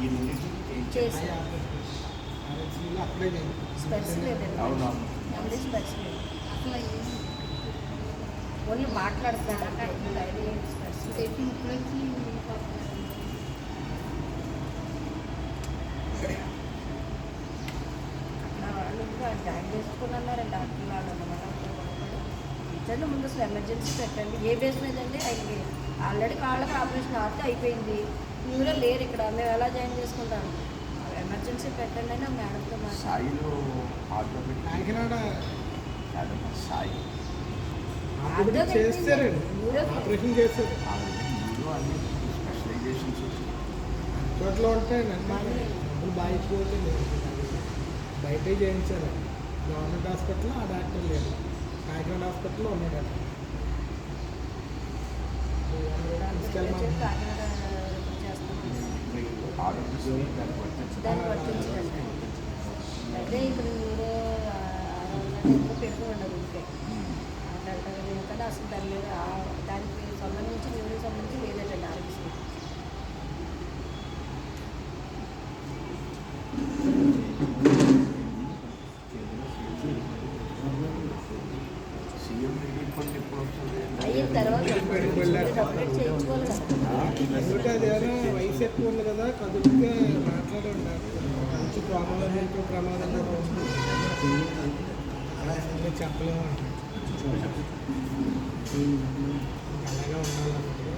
ఈ రెండింటికి చేసి అప్లై స్పెట్స్ లేదండి. అవునవును. ఓన్లీ స్పెట్స్ లేదు. అసలు ఓన్లీ మాట్లాడుతున్నాను స్పెట్స్ అక్కడ జాయిన్ చేసుకున్నారండి డాక్టర్ వాళ్ళు అన్నమాట. ఇచ్చండి ముందు అసలు ఎమర్జెన్సీ పెట్టండి. ఏ బేస్ మీద అండి ఆయనకి ఆల్రెడీ కాళ్ళకి ఆపరేషన్ ఆడితే అయిపోయింది. మీరు లేరు ఇక్కడ, మేము ఎలా జాయిన్ చేసుకుంటాం? ఎమర్జెన్సీ పెట్టండి అని మేడంతో సాయిలో కాకినాడ సాయి చేస్తారండి, ఆపరేషన్ చేస్తారు. అన్ని స్పెషలైజేషన్స్ చోట్ల ఉంటాయండి. డబ్బులు బాగా ఎక్కువ అవుతుంది. బయటే చేయించారు. గవర్నమెంట్ హాస్పిటల్లో ఆ డాక్టర్ లేదు, కాకినాడ హాస్పిటల్లో ఉన్నాడు. అదే ఇప్పుడు మీరు పెడుతూ ఉండదు ఉంటే కదా అసలు దాని మీద దానికి సంబంధించి న్యూరోకి సంబంధించి లేదండి ఆరోగ్యశ్రీ. అయిన తర్వాత చేయించుకోవాలి కదా. వయసు ఎక్కువ ఉంది కదా, కదులుగా మాట్లాడండి. మంచి ప్రమాదంగా ఉంది, చెప్పలేము అంటారు. అలాగే ఉండాలంటే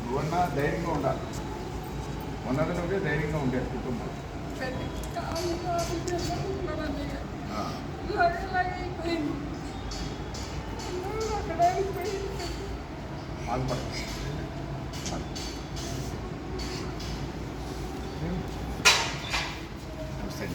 నువ్వన్నా ధైర్యంగా ఉండాలి. ఉన్నది నువ్వే ధైర్యంగా ఉండేది కుటుంబం. బాధపడ